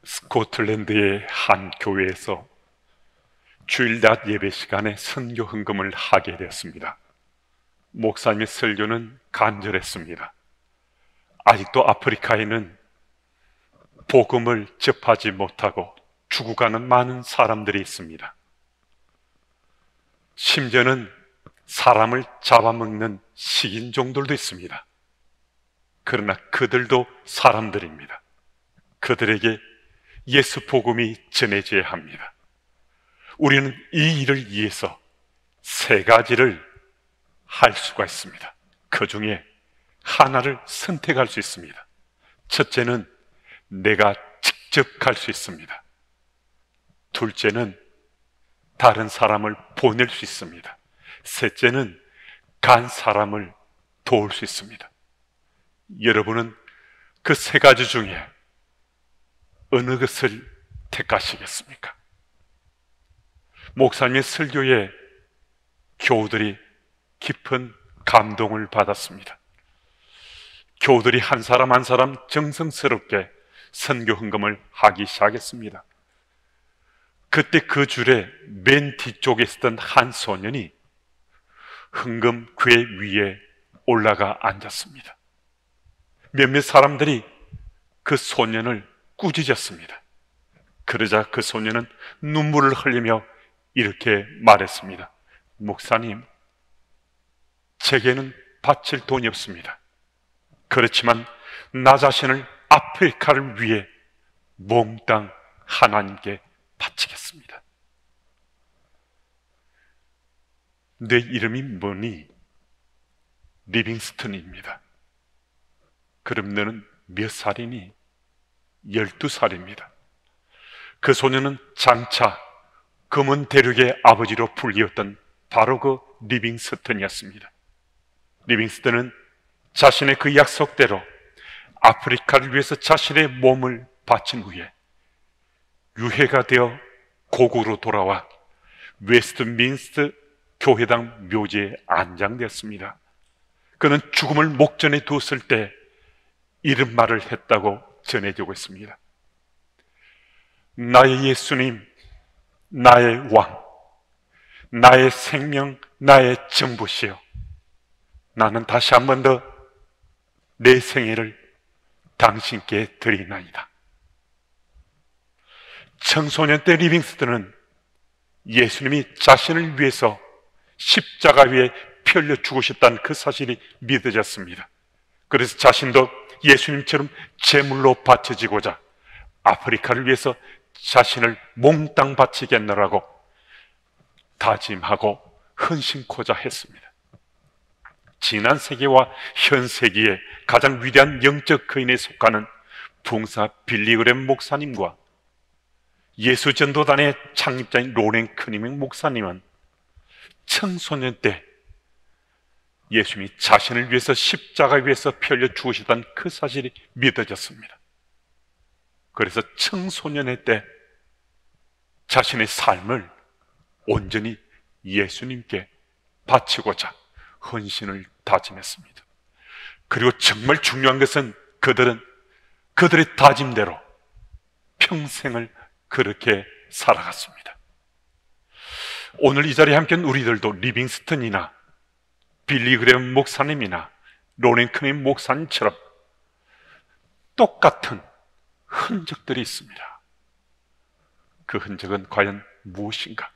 스코틀랜드의 한 교회에서 주일 낮 예배 시간에 선교 헌금을 하게 되었습니다. 목사님의 설교는 간절했습니다. 아직도 아프리카에는 복음을 접하지 못하고 죽어가는 많은 사람들이 있습니다. 심지어는 사람을 잡아먹는 식인종들도 있습니다. 그러나 그들도 사람들입니다. 그들에게 예수 복음이 전해져야 합니다. 우리는 이 일을 위해서 세 가지를 할 수가 있습니다. 그 중에 하나를 선택할 수 있습니다. 첫째는 내가 직접 갈 수 있습니다. 둘째는 다른 사람을 보낼 수 있습니다. 셋째는 간 사람을 도울 수 있습니다. 여러분은 그 세 가지 중에 어느 것을 택하시겠습니까? 목사님의 설교에 교우들이 깊은 감동을 받았습니다. 교우들이 한 사람 한 사람 정성스럽게 선교 헌금을 하기 시작했습니다. 그때 그 줄에 맨 뒤쪽에 있었던 한 소년이 헌금괴 위에 올라가 앉았습니다. 몇몇 사람들이 그 소년을 꾸짖었습니다. 그러자 그 소년은 눈물을 흘리며 이렇게 말했습니다. 목사님, 제게는 바칠 돈이 없습니다. 그렇지만 나 자신을 아프리카를 위해 몽땅 하나님께 바치겠습니다. 내 이름이 뭐니? 리빙스턴입니다. 그럼 너는 몇 살이니? 12살입니다. 그 소년은 장차 검은 대륙의 아버지로 불리웠던 바로 그 리빙스턴이었습니다. 리빙스턴은 자신의 그 약속대로 아프리카를 위해서 자신의 몸을 바친 후에 유해가 되어 고국으로 돌아와 웨스트민스터 교회당 묘지에 안장되었습니다. 그는 죽음을 목전에 두었을 때 이런 말을 했다고 전해지고 있습니다. 나의 예수님, 나의 왕, 나의 생명, 나의 전부시여, 나는 다시 한 번 더 내 생애를 당신께 드리나이다. 청소년 때 리빙스턴은 예수님이 자신을 위해서 십자가 위에 펴려 죽으셨다는 그 사실이 믿어졌습니다. 그래서 자신도 예수님처럼 제물로 바쳐지고자 아프리카를 위해서 자신을 몽땅 바치겠노라고 다짐하고 헌신코자 했습니다. 지난 세기와 현 세기의 가장 위대한 영적 거인에 속하는 봉사 빌리그램 목사님과 예수전도단의 창립자인 로렌 크니밍 목사님은 청소년 때 예수님이 자신을 위해서 십자가 위에서 펴려 죽으시던 그 사실이 믿어졌습니다. 그래서 청소년의 때 자신의 삶을 온전히 예수님께 바치고자 헌신을 다짐했습니다. 그리고 정말 중요한 것은 그들은 그들의 다짐대로 평생을 그렇게 살아갔습니다. 오늘 이 자리에 함께한 우리들도 리빙스턴이나 빌리그램 목사님이나 로렌 크님 목사님처럼 똑같은 흔적들이 있습니다. 그 흔적은 과연 무엇인가?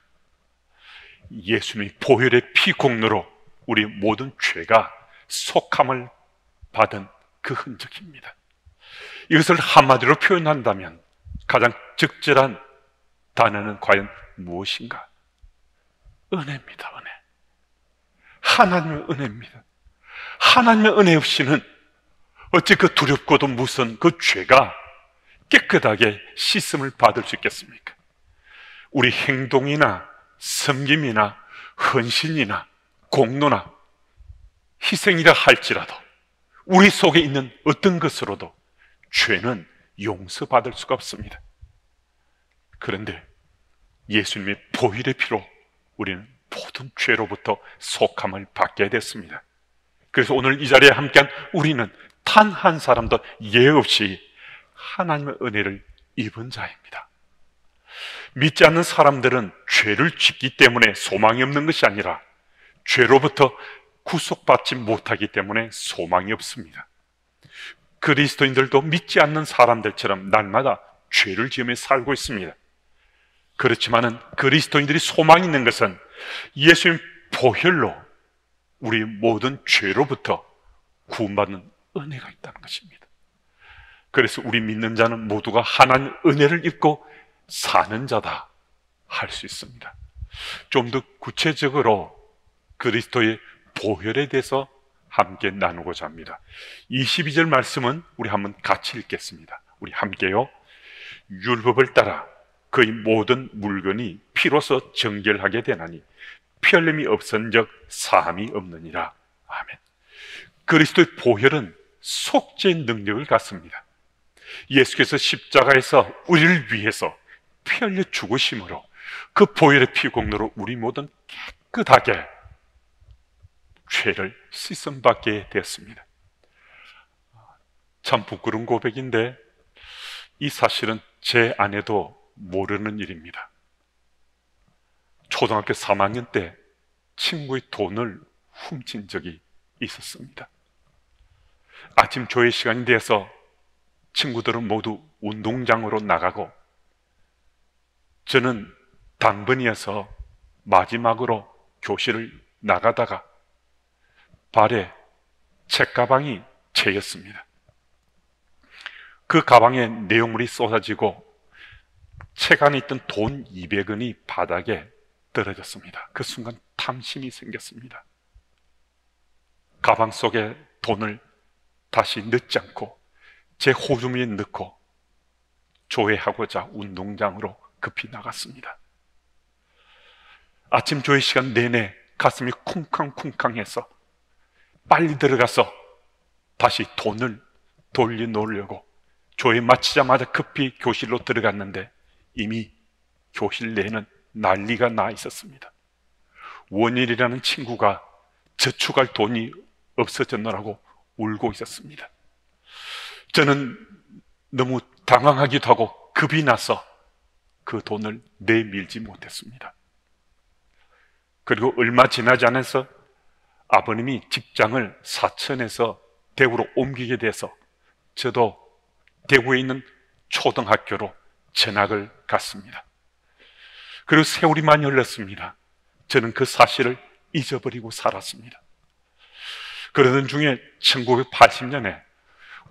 예수님의 보혈의 피 공로로 우리 모든 죄가 속함을 받은 그 흔적입니다. 이것을 한마디로 표현한다면 가장 적절한 단어는 과연 무엇인가? 은혜입니다. 은혜. 하나님의 은혜입니다. 하나님의 은혜 없이는 어찌 그 두렵고도 무서운 그 죄가 깨끗하게 씻음을 받을 수 있겠습니까? 우리 행동이나 섬김이나 헌신이나 공로나 희생이라 할지라도 우리 속에 있는 어떤 것으로도 죄는 용서받을 수가 없습니다. 그런데 예수님의 보혈의 피로 우리는 모든 죄로부터 속함을 받게 됐습니다. 그래서 오늘 이 자리에 함께한 우리는 단 한 사람도 예외 없이 하나님의 은혜를 입은 자입니다. 믿지 않는 사람들은 죄를 짓기 때문에 소망이 없는 것이 아니라 죄로부터 구속받지 못하기 때문에 소망이 없습니다. 그리스도인들도 믿지 않는 사람들처럼 날마다 죄를 지으며 살고 있습니다. 그렇지만은 그리스도인들이 소망이 있는 것은 예수님 보혈로 우리 모든 죄로부터 구원받는 은혜가 있다는 것입니다. 그래서 우리 믿는 자는 모두가 하나님 은혜를 입고 사는 자다 할 수 있습니다. 좀 더 구체적으로 그리스도의 보혈에 대해서 함께 나누고자 합니다. 22절 말씀은 우리 한번 같이 읽겠습니다. 우리 함께요. 율법을 따라 그의 모든 물건이 피로서 정결하게 되나니 피 흘림이 없은즉 사함이 없느니라. 아멘. 그리스도의 보혈은 속죄의 능력을 갖습니다. 예수께서 십자가에서 우리를 위해서 피 흘려 죽으심으로 그 보혈의 피 공로로 우리 모든 깨끗하게 죄를 씻음받게 되었습니다. 참 부끄러운 고백인데 이 사실은 제 아내도 모르는 일입니다. 초등학교 3학년 때 친구의 돈을 훔친 적이 있었습니다. 아침 조회 시간이 되어서 친구들은 모두 운동장으로 나가고 저는 당번이어서 마지막으로 교실을 나가다가 발에 책가방이 채였습니다. 그 가방에 내용물이 쏟아지고 책 안에 있던 돈 200원이 바닥에 떨어졌습니다. 그 순간 탐심이 생겼습니다. 가방 속에 돈을 다시 넣지 않고 제 호주머니에 넣고 조회하고자 운동장으로 급히 나갔습니다. 아침 조회 시간 내내 가슴이 쿵쾅쿵쾅해서 빨리 들어가서 다시 돈을 돌려놓으려고 조회 마치자마자 급히 교실로 들어갔는데 이미 교실 내에는 난리가 나 있었습니다. 원일이라는 친구가 저축할 돈이 없어졌느라고 울고 있었습니다. 저는 너무 당황하기도 하고 겁이 나서 그 돈을 내밀지 못했습니다. 그리고 얼마 지나지 않아서 아버님이 직장을 사천에서 대구로 옮기게 돼서 저도 대구에 있는 초등학교로 전학을 갔습니다. 그리고 세월이 많이 흘렀습니다. 저는 그 사실을 잊어버리고 살았습니다. 그러던 중에 1980년에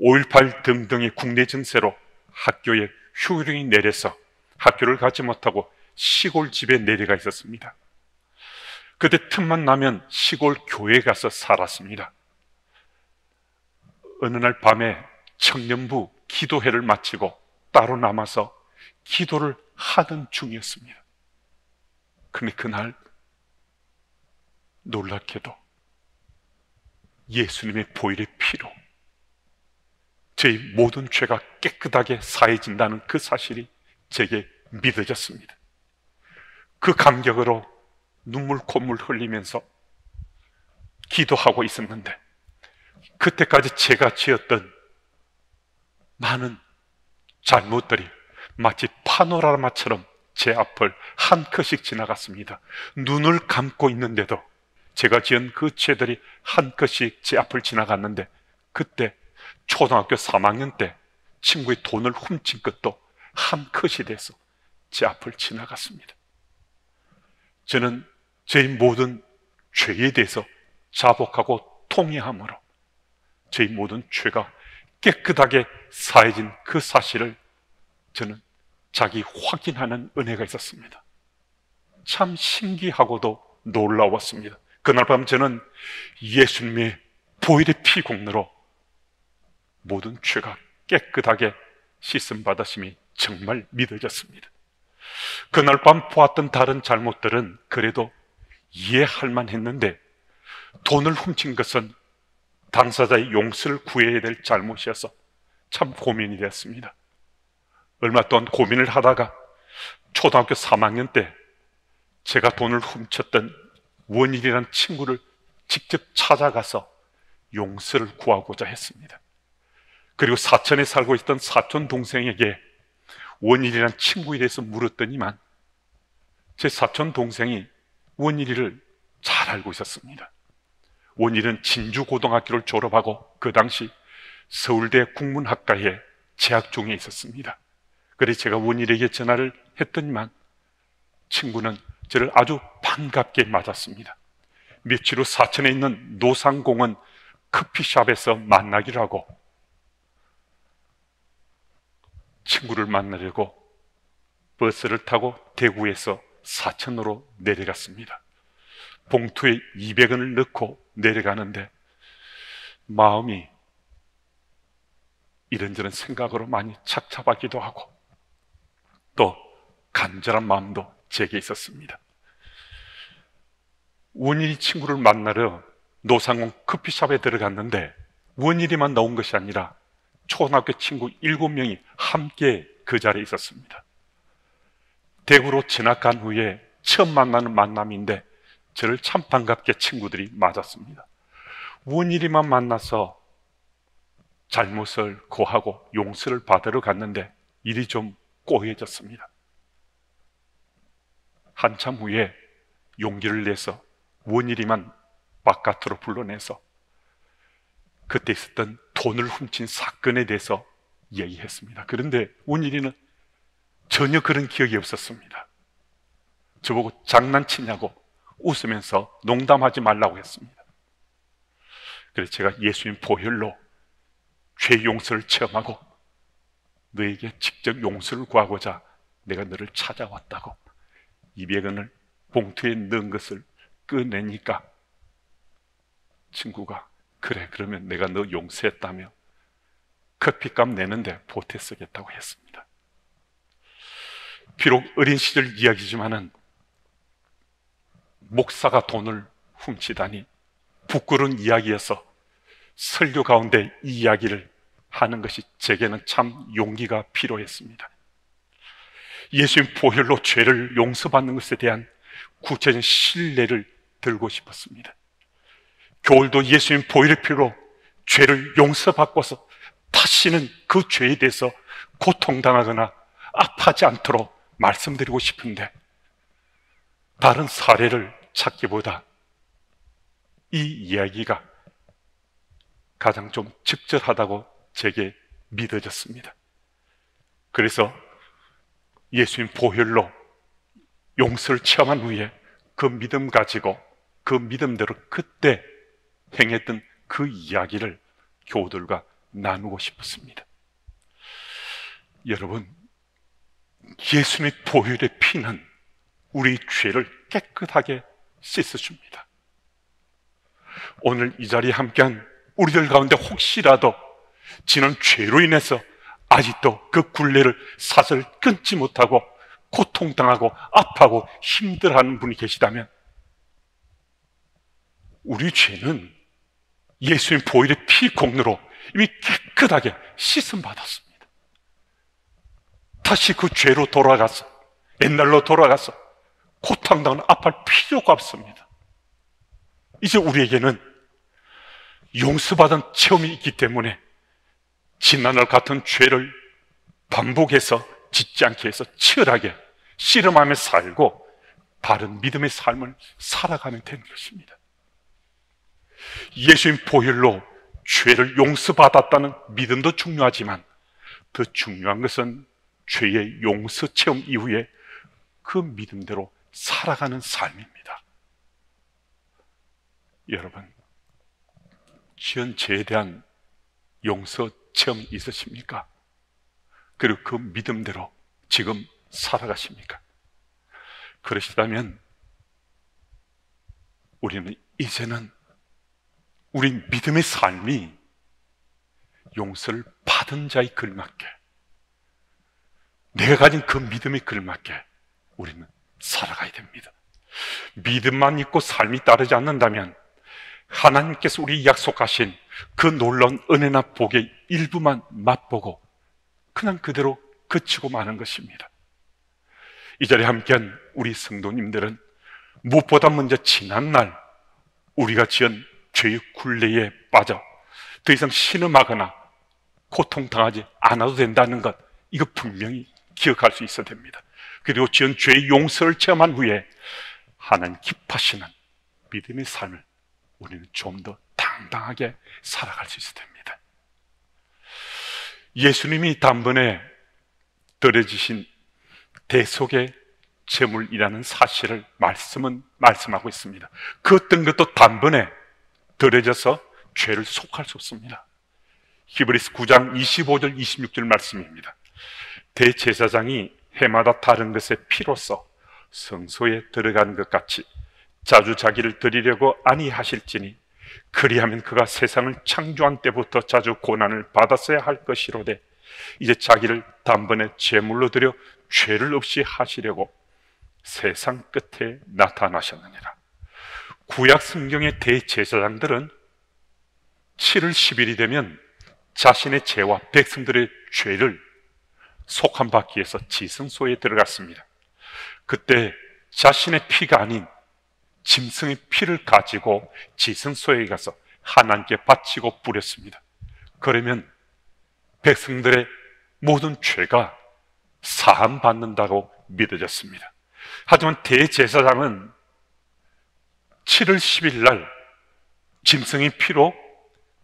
5.18 등등의 국내 증세로 학교에 휴교령이 내려서 학교를 가지 못하고 시골 집에 내려가 있었습니다. 그때 틈만 나면 시골 교회에 가서 살았습니다. 어느 날 밤에 청년부 기도회를 마치고 따로 남아서 기도를 하던 중이었습니다. 그런데 그날 놀랍게도 예수님의 보혈의 피로 저희 모든 죄가 깨끗하게 사해진다는 그 사실이 제게 믿어졌습니다. 그 감격으로 눈물 콧물 흘리면서 기도하고 있었는데 그때까지 제가 지었던 많은 잘못들이 마치 파노라마처럼 제 앞을 한 컷씩 지나갔습니다. 눈을 감고 있는데도 제가 지은 그 죄들이 한 컷씩 제 앞을 지나갔는데 그때 초등학교 3학년 때 친구의 돈을 훔친 것도 한 컷이 돼서 제 앞을 지나갔습니다. 저는 저희 모든 죄에 대해서 자복하고 통회함으로 저희 모든 죄가 깨끗하게 사해진 그 사실을 저는 자기 확인하는 은혜가 있었습니다. 참 신기하고도 놀라웠습니다. 그날 밤 저는 예수님의 보혈의 피 공로로 모든 죄가 깨끗하게 씻음 받으심이 정말 믿어졌습니다. 그날 밤 보았던 다른 잘못들은 그래도 이해할 만했는데 돈을 훔친 것은 당사자의 용서를 구해야 될 잘못이어서 참 고민이 되었습니다. 얼마 동안 고민을 하다가 초등학교 3학년 때 제가 돈을 훔쳤던 원일이라는 친구를 직접 찾아가서 용서를 구하고자 했습니다. 그리고 사천에 살고 있던 사촌 동생에게 원일이란 친구에 대해서 물었더니만 제 사촌 동생이 원일이를 잘 알고 있었습니다. 원일은 진주고등학교를 졸업하고 그 당시 서울대 국문학과에 재학 중에 있었습니다. 그래서 제가 원일에게 전화를 했더니만 친구는 저를 아주 반갑게 맞았습니다. 며칠 후 사천에 있는 노상공원 커피숍에서 만나기로 하고 친구를 만나려고 버스를 타고 대구에서 사천으로 내려갔습니다. 봉투에 200원을 넣고 내려가는데 마음이 이런저런 생각으로 많이 착잡하기도 하고 또 간절한 마음도 제게 있었습니다. 원일이 친구를 만나러 노상공 커피숍에 들어갔는데 원일이만 나온 것이 아니라 초등학교 친구 7명이 함께 그 자리에 있었습니다. 대구로 지나간 후에 처음 만나는 만남인데 저를 참 반갑게 친구들이 맞았습니다. 원일이만 만나서 잘못을 고하고 용서를 받으러 갔는데 일이 좀 꼬여졌습니다. 한참 후에 용기를 내서 원일이만 바깥으로 불러내서 그때 있었던 돈을 훔친 사건에 대해서 얘기했습니다. 그런데 원일이는 전혀 그런 기억이 없었습니다. 저보고 장난치냐고 웃으면서 농담하지 말라고 했습니다. 그래서 제가 예수님 보혈로 죄 용서를 체험하고 너에게 직접 용서를 구하고자 내가 너를 찾아왔다고 200원을 봉투에 넣은 것을 꺼내니까 친구가 그래 그러면 내가 너 용서했다며 커피값 내는데 보태 쓰겠다고 했습니다. 비록 어린 시절 이야기지만은 목사가 돈을 훔치다니 부끄러운 이야기여서 설교 가운데 이 이야기를 하는 것이 제게는 참 용기가 필요했습니다. 예수님 보혈로 죄를 용서받는 것에 대한 구체적인 신뢰를 들고 싶었습니다. 겨울도 예수님 보혈의 피로 죄를 용서받고서 다시는 그 죄에 대해서 고통당하거나 아파하지 않도록 말씀드리고 싶은데 다른 사례를 찾기보다 이 이야기가 가장 좀 적절하다고 제게 믿어졌습니다. 그래서 예수님 보혈로 용서를 체험한 후에 그 믿음 가지고 그 믿음대로 그때 행했던 그 이야기를 교우들과 나누고 싶었습니다. 여러분, 예수님의 보혈의 피는 우리 죄를 깨끗하게 씻어줍니다. 오늘 이 자리에 함께한 우리들 가운데 혹시라도 지난 죄로 인해서 아직도 그 굴레를 사슬 끊지 못하고 고통당하고 아파하고 힘들어하는 분이 계시다면 우리 죄는 예수님 보혈의 피 공로로 이미 깨끗하게 씻음 받았습니다. 다시 그 죄로 돌아가서 옛날로 돌아가서 고통당하는 아파할 필요가 없습니다. 이제 우리에게는 용서받은 체험이 있기 때문에 지난날 같은 죄를 반복해서 짓지 않게 해서 치열하게 씨름하며 살고 바른 믿음의 삶을 살아가면 되는 것입니다. 예수님 보혈로 죄를 용서받았다는 믿음도 중요하지만 더 중요한 것은 죄의 용서 체험 이후에 그 믿음대로 살아가는 삶입니다. 여러분, 지은 죄에 대한 용서 체험 있으십니까? 그리고 그 믿음대로 지금 살아가십니까? 그러시다면 우리는 이제는 우리 믿음의 삶이 용서를 받은 자의 걸맞게 내가 가진 그 믿음에 걸맞게 우리는 살아가야 됩니다. 믿음만 있고 삶이 따르지 않는다면 하나님께서 우리 약속하신 그 놀라운 은혜나 복의 일부만 맛보고 그냥 그대로 그치고 마는 것입니다. 이 자리에 함께한 우리 성도님들은 무엇보다 먼저 지난날 우리가 지은 죄의 굴레에 빠져 더 이상 신음하거나 고통당하지 않아도 된다는 것, 이거 분명히 기억할 수 있어야 됩니다. 그리고 지은 죄의 용서를 체험한 후에 하나님 기뻐하시는 믿음의 삶을 우리는 좀 더 당당하게 살아갈 수 있어야 됩니다. 예수님이 단번에 드려지신 대속의 제물이라는 사실을 말씀하고 있습니다. 그 어떤 것도 단번에 드려져서 죄를 속할 수 없습니다. 히브리서 9장 25절 26절 말씀입니다. 대제사장이 해마다 다른 것의 피로써 성소에 들어가는 것 같이 자주 자기를 드리려고 아니하실지니 그리하면 그가 세상을 창조한 때부터 자주 고난을 받았어야 할 것이로되 이제 자기를 단번에 제물로 드려 죄를 없이 하시려고 세상 끝에 나타나셨느니라. 구약 성경의 대제사장들은 7월 10일이 되면 자신의 죄와 백성들의 죄를 속함받기 위해서 지성소에 들어갔습니다. 그때 자신의 피가 아닌 짐승의 피를 가지고 지성소에 가서 하나님께 바치고 뿌렸습니다. 그러면 백성들의 모든 죄가 사함받는다고 믿어졌습니다. 하지만 대제사장은 7월 10일 날 짐승의 피로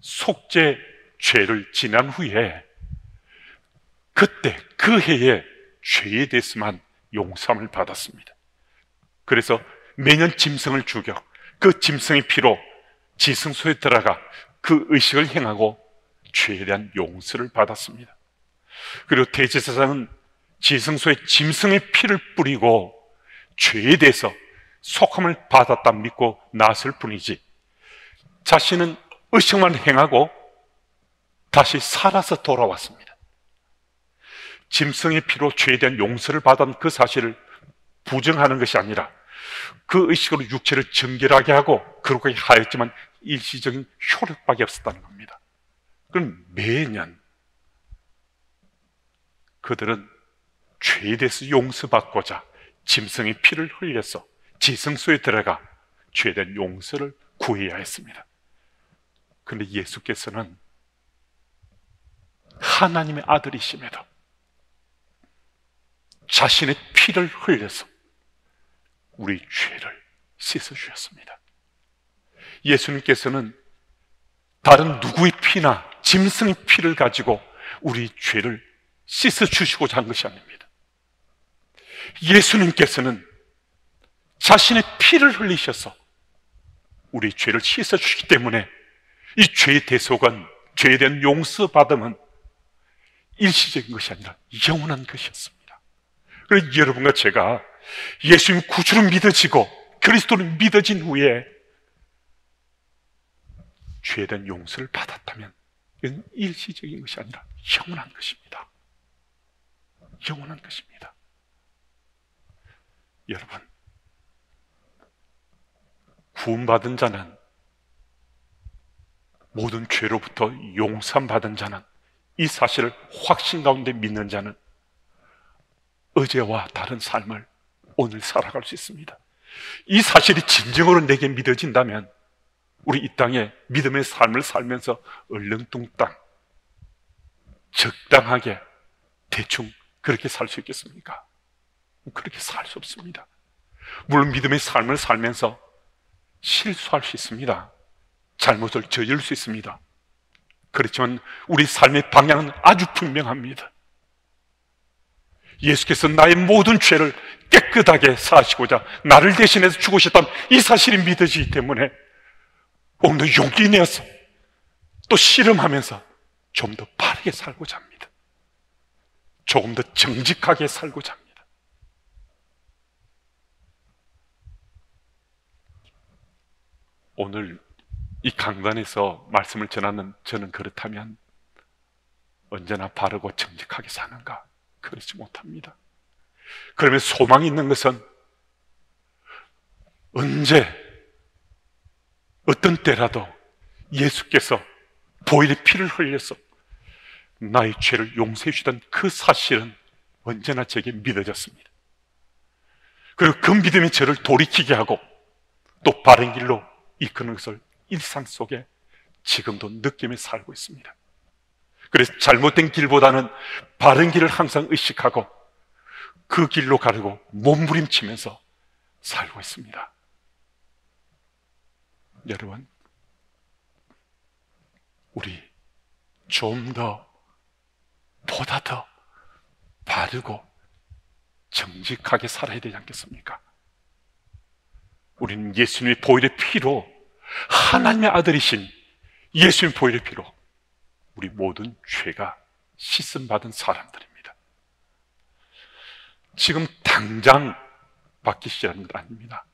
속죄 죄를 지난 후에 그때 그 해에 죄에 대해서만 용서함을 받았습니다. 그래서 매년 짐승을 죽여 그 짐승의 피로 지성소에 들어가 그 의식을 행하고 죄에 대한 용서를 받았습니다. 그리고 대제사장은 지성소에 짐승의 피를 뿌리고 죄에 대해서 속함을 받았다 믿고 나설 뿐이지 자신은 의식만 행하고 다시 살아서 돌아왔습니다. 짐승의 피로 죄에 대한 용서를 받은 그 사실을 부정하는 것이 아니라 그 의식으로 육체를 정결하게 하고 그렇게 하였지만 일시적인 효력밖에 없었다는 겁니다. 그럼 매년 그들은 죄에 대해서 용서받고자 짐승의 피를 흘려서 지성소에 들어가 죄에 대한 용서를 구해야 했습니다. 그런데 예수께서는 하나님의 아들이심에도 자신의 피를 흘려서 우리 죄를 씻어주셨습니다. 예수님께서는 다른 누구의 피나 짐승의 피를 가지고 우리 죄를 씻어주시고자 한 것이 아닙니다. 예수님께서는 자신의 피를 흘리셔서 우리 죄를 씻어주시기 때문에 이 죄의 대속은, 죄에 대한 용서받음은 일시적인 것이 아니라 영원한 것이었습니다. 그래서 여러분과 제가 예수님 구주를 믿어지고 그리스도를 믿어진 후에 죄에 대한 용서를 받았다면 이건 일시적인 것이 아니라 영원한 것입니다. 영원한 것입니다. 여러분, 구원받은 자는, 모든 죄로부터 용서받은 자는, 이 사실을 확신 가운데 믿는 자는 어제와 다른 삶을 오늘 살아갈 수 있습니다. 이 사실이 진정으로 내게 믿어진다면 우리 이 땅에 믿음의 삶을 살면서 얼렁뚱땅 적당하게 대충 그렇게 살 수 있겠습니까? 그렇게 살 수 없습니다. 물론 믿음의 삶을 살면서 실수할 수 있습니다. 잘못을 저지를 수 있습니다. 그렇지만 우리 삶의 방향은 아주 분명합니다. 예수께서 나의 모든 죄를 깨끗하게 사하시고자 나를 대신해서 죽으셨다는 이 사실이 믿어지기 때문에 오늘도 용기 내어서 또 씨름하면서 좀 더 바르게 살고자 합니다. 조금 더 정직하게 살고자 합니다. 오늘 이 강단에서 말씀을 전하는 저는 그렇다면 언제나 바르고 정직하게 사는가? 그렇지 못합니다. 그러면 소망이 있는 것은 언제 어떤 때라도 예수께서 보혈의 피를 흘려서 나의 죄를 용서해 주시던 그 사실은 언제나 제게 믿어졌습니다. 그리고 그 믿음이 저를 돌이키게 하고 또 바른 길로 이끄는 것을 일상 속에 지금도 느끼며 살고 있습니다. 그래서 잘못된 길보다는 바른 길을 항상 의식하고 그 길로 가려고 몸부림치면서 살고 있습니다. 여러분, 우리 좀 더, 보다 더 바르고 정직하게 살아야 되지 않겠습니까? 우리는 예수님의 보혈의 피로, 하나님의 아들이신 예수님의 보혈의 피로 우리 모든 죄가 씻음받은 사람들입니다. 지금 당장 바뀌시라는 것 아닙니다.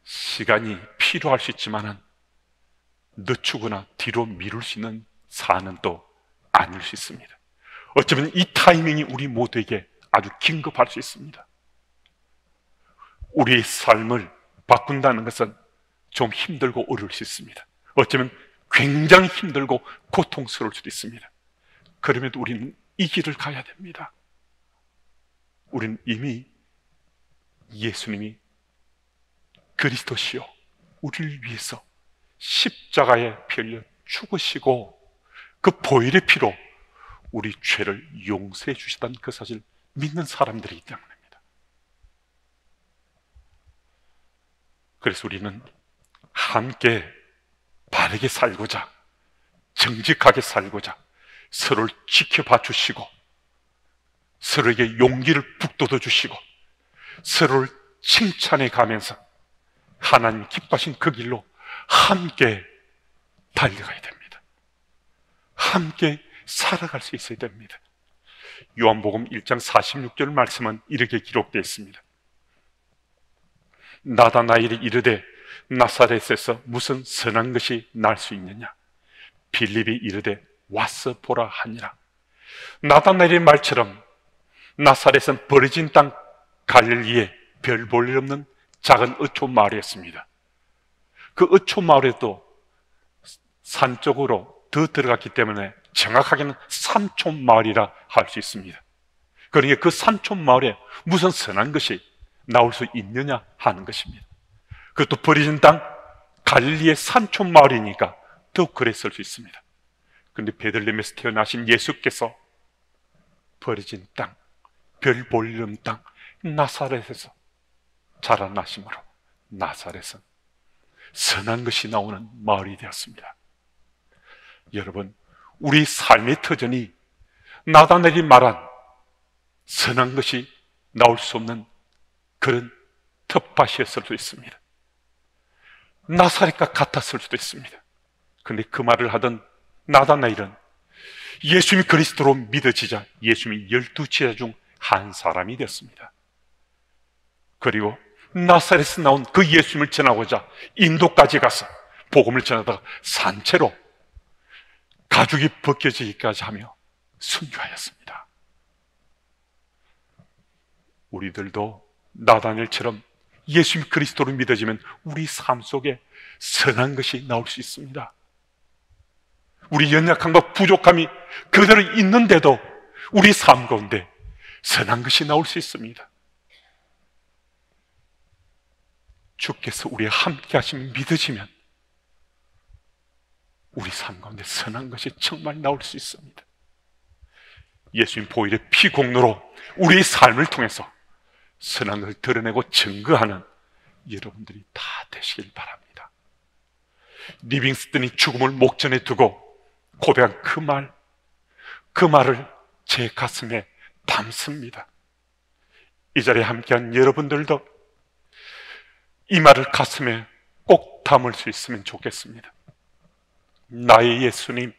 시간이 필요할 수 있지만은 늦추거나 뒤로 미룰 수 있는 사안은 또 아닐 수 있습니다. 어쩌면 이 타이밍이 우리 모두에게 아주 긴급할 수 있습니다. 우리의 삶을 바꾼다는 것은 좀 힘들고 어려울 수 있습니다. 어쩌면 굉장히 힘들고 고통스러울 수도 있습니다. 그럼에도 우리는 이 길을 가야 됩니다. 우리는 이미 예수님이 그리스도시요 우리를 위해서 십자가에 피 흘려 죽으시고 그 보혈의 피로 우리 죄를 용서해 주시다는 그 사실을 믿는 사람들이기 때문입니다. 그래서 우리는 함께 바르게 살고자, 정직하게 살고자 서로를 지켜봐 주시고 서로에게 용기를 북돋워 주시고 서로를 칭찬해 가면서 하나님 기뻐하신 그 길로 함께 달려가야 됩니다. 함께 살아갈 수 있어야 됩니다. 요한복음 1장 46절 말씀은 이렇게 기록되어 있습니다. 나다나엘이 이르되 나사렛에서 무슨 선한 것이 날 수 있느냐? 빌립이 이르되 와서 보라 하니라. 나다나엘의 말처럼 나사렛은 버려진 땅 갈릴리에 별 볼 일 없는 작은 어촌 마을이었습니다. 그 어촌 마을에도 산 쪽으로 더 들어갔기 때문에 정확하게는 산촌 마을이라 할 수 있습니다. 그러니까 그 산촌 마을에 무슨 선한 것이 나올 수 있느냐 하는 것입니다. 그것도 버려진 땅 갈릴리의 산촌 마을이니까 더 그랬을 수 있습니다. 그런데 베들레헴에서 태어나신 예수께서 버려진 땅, 별 볼 일 없는 땅 나사렛에서 자라나심으로 나사렛은 선한 것이 나오는 마을이 되었습니다. 여러분, 우리 삶의 터전이 나다나엘이 말한 선한 것이 나올 수 없는 그런 텃밭이었을 수도 있습니다. 나사렛과 같았을 수도 있습니다. 그런데 그 말을 하던 나다나엘은 예수님이 그리스도로 믿어지자 예수님이 12제자 중 한 사람이 되었습니다. 그리고 나사렛에서 나온 그 예수님을 전하고자 인도까지 가서 복음을 전하다가 산채로 가죽이 벗겨지기까지 하며 순교하였습니다. 우리들도 나다니엘처럼 예수님 그리스도를 믿어지면 우리 삶 속에 선한 것이 나올 수 있습니다. 우리 연약함과 부족함이 그대로 있는데도 우리 삶 가운데 선한 것이 나올 수 있습니다. 주께서 우리와 함께 하시면 믿어지면 우리 삶 가운데 선한 것이 정말 나올 수 있습니다. 예수님 보혈의 피 공로로 우리의 삶을 통해서 선한 것을 드러내고 증거하는 여러분들이 다 되시길 바랍니다. 리빙스턴이 죽음을 목전에 두고 고백한 그 말을 제 가슴에 담습니다. 이 자리에 함께한 여러분들도 이 말을 가슴에 꼭 담을 수 있으면 좋겠습니다. 나의 예수님,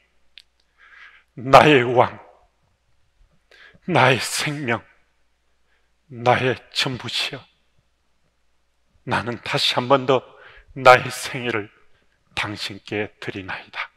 나의 왕, 나의 생명, 나의 전부시여, 나는 다시 한 번 더 나의 생애를 당신께 드리나이다.